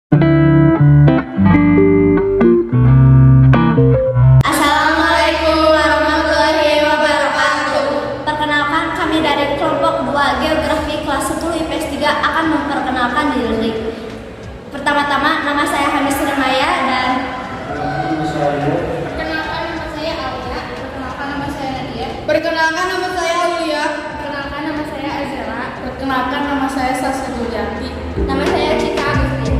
Assalamualaikum warahmatullahi wabarakatuh. Perkenalkan, kami dari kelompok 2 Geografi kelas 10 IPS 3 akan memperkenalkan diri. Pertama-tama, nama saya Hamis Remaya dan Perkenalkan nama saya Alia. Perkenalkan nama saya Nadia. Perkenalkan nama saya Aulia. Perkenalkan nama saya Azela. Perkenalkan nama saya Sasa Julianti. nama saya Cika Agustin.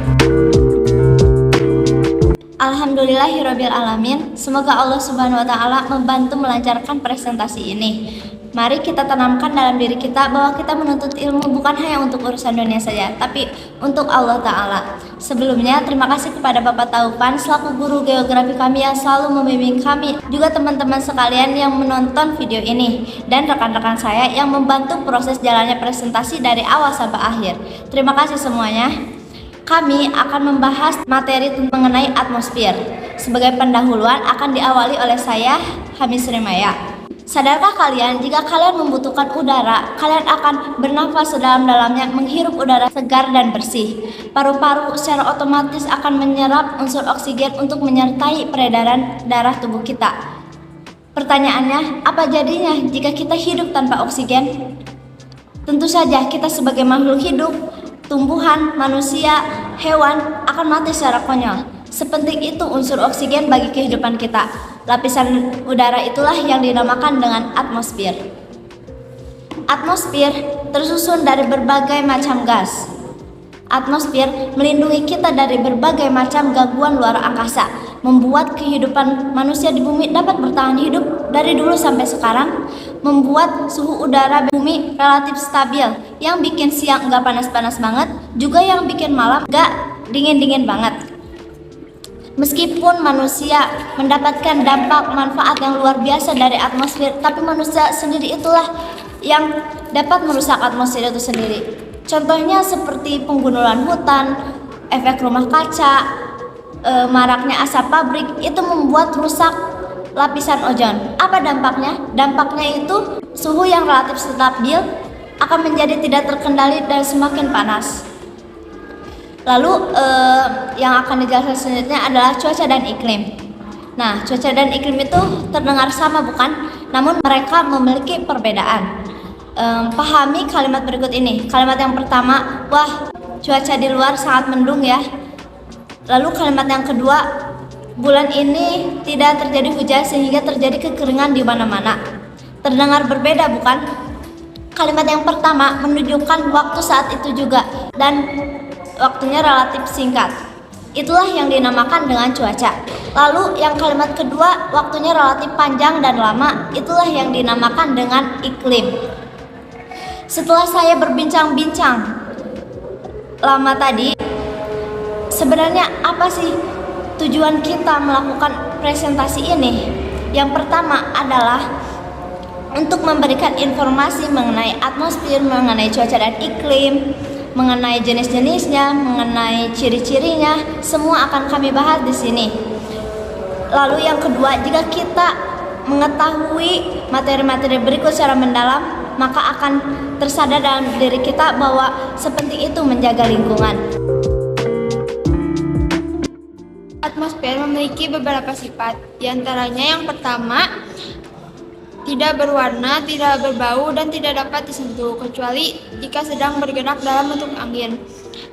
Alhamdulillahirabbil alamin. Semoga Allah Subhanahu wa taala membantu melancarkan presentasi ini. Mari kita tanamkan dalam diri kita bahwa kita menuntut ilmu bukan hanya untuk urusan dunia saja, tapi untuk Allah Ta'ala. Sebelumnya, terima kasih kepada Bapak Taufan selaku guru geografi kami yang selalu membimbing kami, juga teman-teman sekalian yang menonton video ini, dan rekan-rekan saya yang membantu proses jalannya presentasi dari awal sampai akhir. Terima kasih semuanya. Kami akan membahas materi mengenai atmosfer. Sebagai pendahuluan akan diawali oleh saya, Hamis Remaya. Sadarkah kalian, jika kalian membutuhkan udara, kalian akan bernafas sedalam-dalamnya, menghirup udara segar dan bersih. Paru-paru secara otomatis akan menyerap unsur oksigen untuk menyertai peredaran darah tubuh kita. Pertanyaannya, apa jadinya jika kita hidup tanpa oksigen? Tentu saja kita sebagai makhluk hidup, tumbuhan, manusia, hewan akan mati secara konyol. Sepenting itu unsur oksigen bagi kehidupan kita. Lapisan udara itulah yang dinamakan dengan atmosfer. Atmosfer tersusun dari berbagai macam gas. Atmosfer melindungi kita dari berbagai macam gangguan luar angkasa, membuat kehidupan manusia di bumi dapat bertahan hidup dari dulu sampai sekarang, membuat suhu udara bumi relatif stabil, yang bikin siang nggak panas-panas banget, juga yang bikin malam nggak dingin-dingin banget. Meskipun manusia mendapatkan dampak manfaat yang luar biasa dari atmosfer, tapi manusia sendiri itulah yang dapat merusak atmosfer itu sendiri. Contohnya seperti penggundulan hutan, efek rumah kaca, maraknya asap pabrik, itu membuat rusak lapisan ozon. Apa dampaknya? Dampaknya itu suhu yang relatif stabil akan menjadi tidak terkendali dan semakin panas. Lalu yang akan dijelaskan selanjutnya adalah cuaca dan iklim. Nah, cuaca dan iklim itu terdengar sama bukan? Namun mereka memiliki perbedaan. Pahami kalimat berikut ini. Kalimat yang pertama, wah, cuaca di luar sangat mendung ya. Lalu kalimat yang kedua, bulan ini tidak terjadi hujan sehingga terjadi kekeringan di mana-mana. Terdengar berbeda bukan? Kalimat yang pertama menunjukkan waktu saat itu juga dan waktunya relatif singkat. Itulah yang dinamakan dengan cuaca. Lalu yang kalimat kedua, waktunya relatif panjang dan lama. Itulah yang dinamakan dengan iklim. Setelah saya berbincang-bincang lama tadi, sebenarnya apa sih tujuan kita melakukan presentasi ini? Yang pertama adalah untuk memberikan informasi mengenai atmosfer, mengenai cuaca dan iklim, mengenai jenis-jenisnya, mengenai ciri-cirinya, semua akan kami bahas di sini. Lalu yang kedua, jika kita mengetahui materi-materi berikut secara mendalam, maka akan tersadar dalam diri kita bahwa sepenting itu menjaga lingkungan. Atmosfer memiliki beberapa sifat. Di antaranya yang pertama, tidak berwarna, tidak berbau, dan tidak dapat disentuh, kecuali jika sedang bergerak dalam bentuk angin.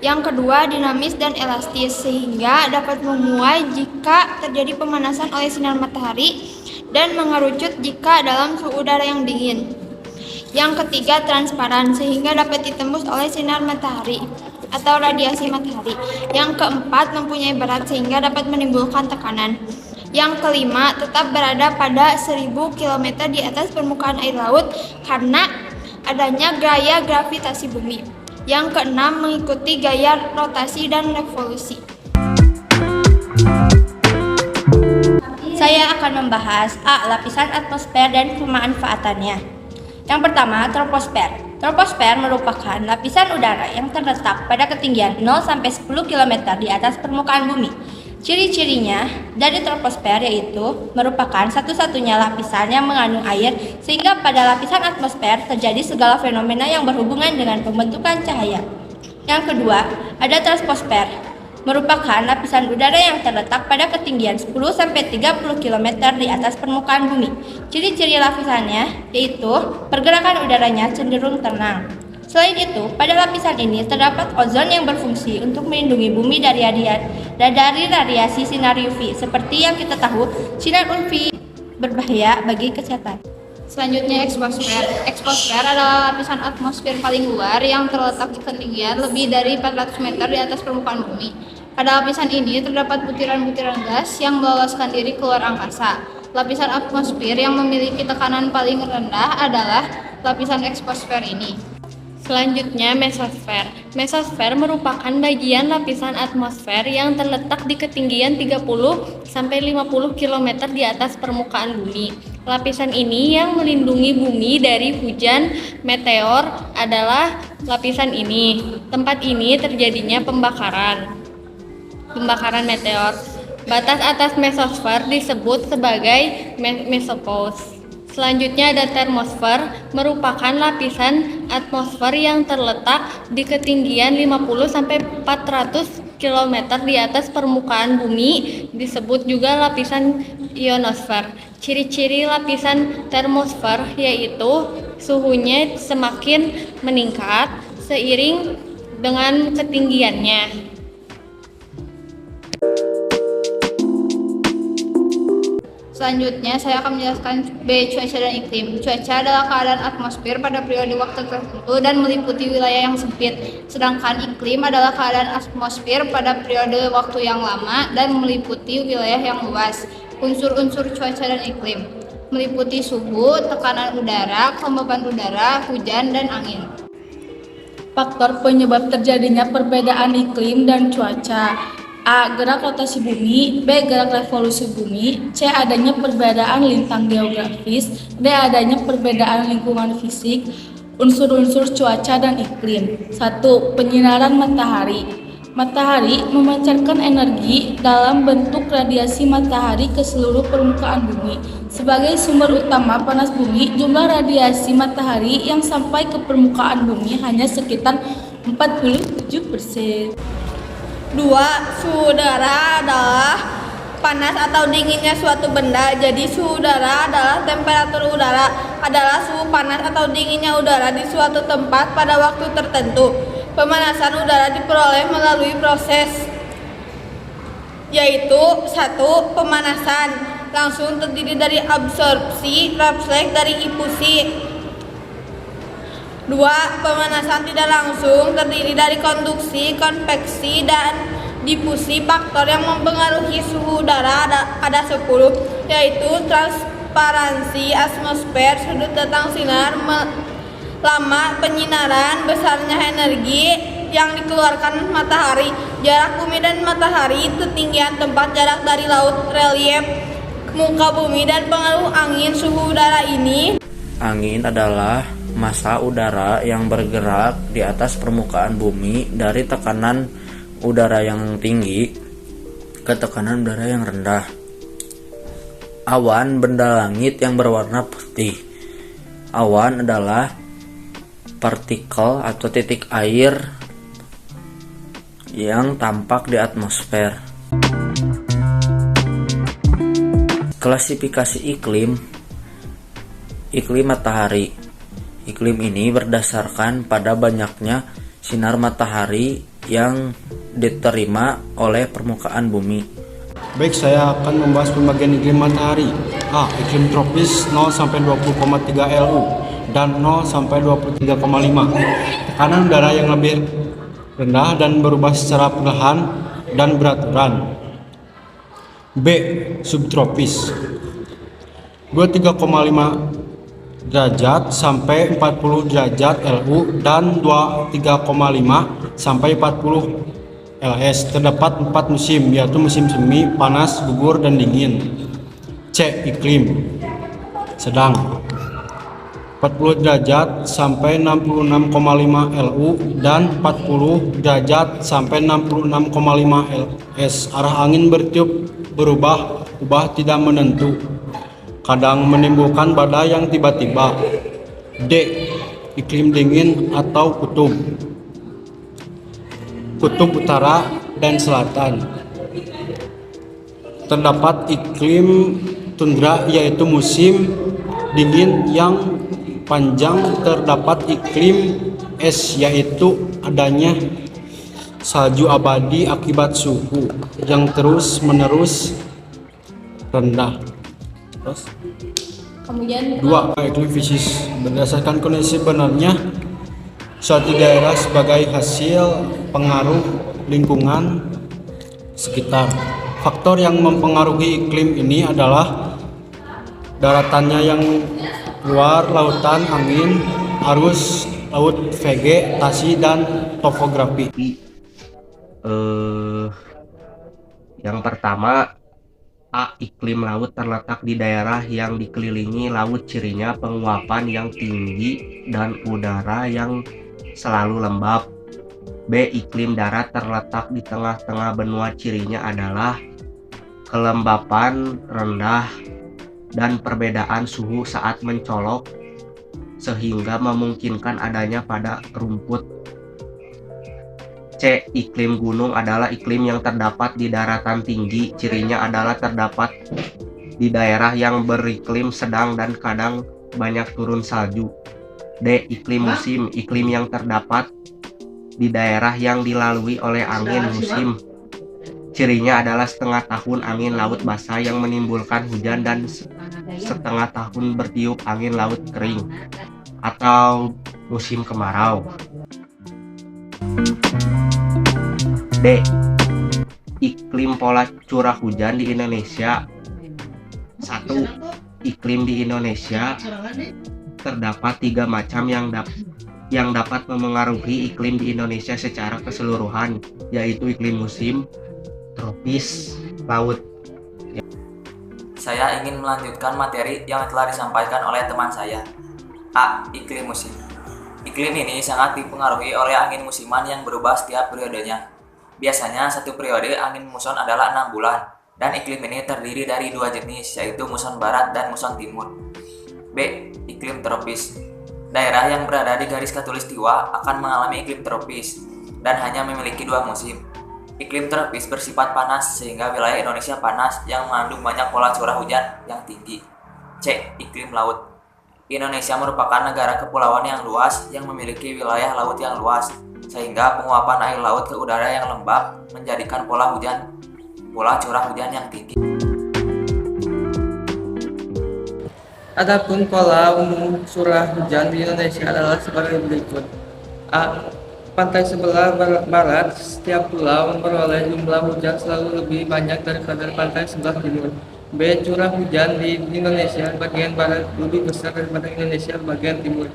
Yang kedua, dinamis dan elastis, sehingga dapat memuai jika terjadi pemanasan oleh sinar matahari dan mengerucut jika dalam suhu udara yang dingin. Yang ketiga, transparan, sehingga dapat ditembus oleh sinar matahari atau radiasi matahari. Yang keempat, mempunyai berat sehingga dapat menimbulkan tekanan. Yang kelima, tetap berada pada 1000 km di atas permukaan air laut karena adanya gaya gravitasi bumi. Yang keenam, mengikuti gaya rotasi dan revolusi. Saya akan membahas lapisan atmosfer dan pemanfaatannya. Yang pertama, troposfer. Troposfer merupakan lapisan udara yang terletak pada ketinggian 0-10 km di atas permukaan bumi. Ciri-cirinya dari troposfer yaitu merupakan satu-satunya lapisan yang mengandung air, sehingga pada lapisan atmosfer terjadi segala fenomena yang berhubungan dengan pembentukan cahaya. Yang kedua, ada troposfer. merupakan lapisan udara yang terletak pada ketinggian 10-30 km di atas permukaan bumi. Ciri-ciri lapisannya yaitu pergerakan udaranya cenderung tenang. Selain itu, pada lapisan ini terdapat ozon yang berfungsi untuk melindungi bumi dari radiasi sinar UV. Seperti yang kita tahu, sinar UV berbahaya bagi kesehatan. Selanjutnya eksposfer. Eksposfer adalah lapisan atmosfer paling luar yang terletak di ketinggian lebih dari 400 meter di atas permukaan bumi. Pada lapisan ini terdapat butiran-butiran gas yang meloloskan diri keluar angkasa. Lapisan atmosfer yang memiliki tekanan paling rendah adalah lapisan eksposfer ini. Selanjutnya mesosfer. Mesosfer merupakan bagian lapisan atmosfer yang terletak di ketinggian 30-50 km di atas permukaan bumi. Lapisan ini yang melindungi bumi dari hujan meteor adalah lapisan ini. Tempat ini terjadinya pembakaran meteor. Batas atas mesosfer disebut sebagai mesopause. Selanjutnya ada termosfer, merupakan lapisan atmosfer yang terletak di ketinggian 50-400 km di atas permukaan bumi, disebut juga lapisan ionosfer. Ciri-ciri lapisan termosfer yaitu suhunya semakin meningkat seiring dengan ketinggiannya. Selanjutnya saya akan menjelaskan B. Cuaca dan iklim. Cuaca adalah keadaan atmosfer pada periode waktu tertentu dan meliputi wilayah yang sempit. Sedangkan iklim adalah keadaan atmosfer pada periode waktu yang lama dan meliputi wilayah yang luas. Unsur-unsur cuaca dan iklim meliputi suhu, tekanan udara, kelembaban udara, hujan, dan angin. Faktor penyebab terjadinya perbedaan iklim dan cuaca. A. Gerak rotasi bumi. B. Gerak revolusi bumi. C. Adanya perbedaan lintang geografis. D. Adanya perbedaan lingkungan fisik. Unsur-unsur cuaca dan iklim. 1. Penyinaran matahari. Matahari memancarkan energi dalam bentuk radiasi matahari ke seluruh permukaan bumi. Sebagai sumber utama panas bumi, jumlah radiasi matahari yang sampai ke permukaan bumi hanya sekitar 47%. 2. Suhu udara adalah panas atau dinginnya suatu benda. Jadi suhu udara adalah temperatur udara, adalah suhu panas atau dinginnya udara di suatu tempat pada waktu tertentu. Pemanasan udara diperoleh melalui proses yaitu 1. Pemanasan langsung terdiri dari absorpsi, refleks dari infusi. 2. Pemanasan tidak langsung terdiri dari konduksi, konveksi, dan difusi. Faktor yang mempengaruhi suhu udara ada 10, yaitu transparansi atmosfer, sudut datang sinar, lama penyinaran, besarnya energi yang dikeluarkan matahari, jarak bumi dan matahari, ketinggian tempat, jarak dari laut, relief muka bumi, dan pengaruh angin. Suhu udara ini. Angin adalah massa udara yang bergerak di atas permukaan bumi dari tekanan udara yang tinggi ke tekanan udara yang rendah. Awan, benda langit yang berwarna putih. Awan adalah partikel atau titik air yang tampak di atmosfer. Klasifikasi iklim. Iklim matahari. Iklim ini berdasarkan pada banyaknya sinar matahari yang diterima oleh permukaan bumi. Baik, saya akan membahas pembagian iklim matahari. A. Iklim tropis 0-20,3 LU dan 0-23,5. Tekanan udara yang lebih rendah dan berubah secara perlahan dan beraturan. B. Subtropis 23,5 derajat sampai 40 derajat LU dan 23,5 sampai 40 LS. Terdapat 4 musim, yaitu musim semi, panas, gugur, dan dingin. C. Iklim sedang 40 derajat sampai 66,5 LU dan 40 derajat sampai 66,5 LS. Arah angin bertiup berubah tidak menentu, kadang menimbulkan badai yang tiba-tiba. D. Iklim dingin atau kutub. Kutub utara dan selatan. Terdapat iklim tundra yaitu musim dingin yang panjang. Terdapat iklim es yaitu adanya salju abadi akibat suhu yang terus-menerus rendah. Terus Kemudian dua, iklim fisis berdasarkan kondisi sebenarnya suatu daerah sebagai hasil pengaruh lingkungan sekitar. Faktor yang mempengaruhi iklim ini adalah daratannya yang luar, lautan, angin, arus laut, vegetasi, dan topografi. Yang pertama, A. Iklim laut terletak di daerah yang dikelilingi laut, cirinya penguapan yang tinggi dan udara yang selalu lembab. B. Iklim darat terletak di tengah-tengah benua, cirinya adalah kelembapan rendah dan perbedaan suhu saat mencolok sehingga memungkinkan adanya pada rumput. C. Iklim gunung adalah iklim yang terdapat di daratan tinggi, cirinya adalah terdapat di daerah yang beriklim sedang dan kadang banyak turun salju. D. Iklim musim, iklim yang terdapat di daerah yang dilalui oleh angin musim, cirinya adalah setengah tahun angin laut basah yang menimbulkan hujan dan setengah tahun bertiup angin laut kering atau musim kemarau. D. Iklim pola curah hujan di Indonesia. 1. Iklim di Indonesia terdapat 3 macam yang dapat memengaruhi iklim di Indonesia secara keseluruhan, yaitu iklim musim, tropis, laut. Saya ingin melanjutkan materi yang telah disampaikan oleh teman saya. A. Iklim musim. Iklim ini sangat dipengaruhi oleh angin musiman yang berubah setiap periodenya. Biasanya satu periode angin muson adalah 6 bulan, dan iklim ini terdiri dari 2 jenis, yaitu muson barat dan muson timur. B. Iklim tropis. Daerah yang berada di garis khatulistiwa akan mengalami iklim tropis dan hanya memiliki 2 musim. Iklim tropis bersifat panas sehingga wilayah Indonesia panas yang mengandung banyak pola curah hujan yang tinggi. C. Iklim laut. Indonesia merupakan negara kepulauan yang luas yang memiliki wilayah laut yang luas, sehingga penguapan air laut ke udara yang lembab menjadikan pola curah hujan yang tinggi. Adapun pola umum curah hujan di Indonesia adalah sebagai berikut. A. Pantai sebelah barat setiap pulau memperoleh jumlah hujan selalu lebih banyak daripada pantai sebelah timur. B. Curah hujan di Indonesia bagian barat lebih besar daripada Indonesia bagian timur.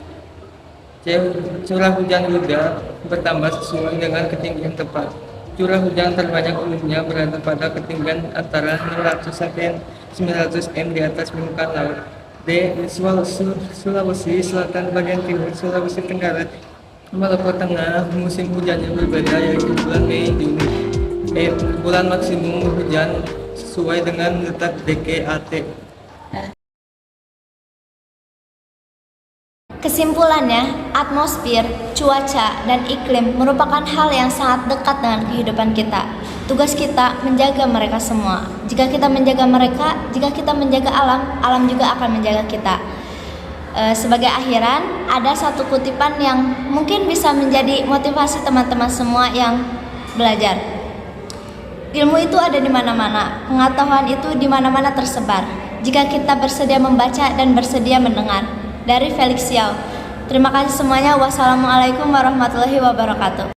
C. Curah hujan juga bertambah sesuai dengan ketinggian tempat. Curah hujan terbanyak umumnya berada pada ketinggian antara 600 sampai 900 m di atas permukaan laut. D. Sulawesi Selatan bagian timur, Sulawesi Tenggara, Maluku Tengah musim hujannya berbeda, yaitu bulan Mei Juni. E. Bulan maksimum hujan sesuai dengan letak DKAT. Kesimpulannya, atmosfer, cuaca, dan iklim merupakan hal yang sangat dekat dengan kehidupan kita. Tugas kita menjaga mereka semua. Jika kita menjaga mereka, jika kita menjaga alam, alam juga akan menjaga kita. Sebagai akhiran, ada satu kutipan yang mungkin bisa menjadi motivasi teman-teman semua yang belajar. Ilmu itu ada di mana-mana, pengetahuan itu di mana-mana tersebar. Jika kita bersedia membaca dan bersedia mendengar. Dari Felix Yao. Terima kasih semuanya. Wassalamualaikum warahmatullahi wabarakatuh.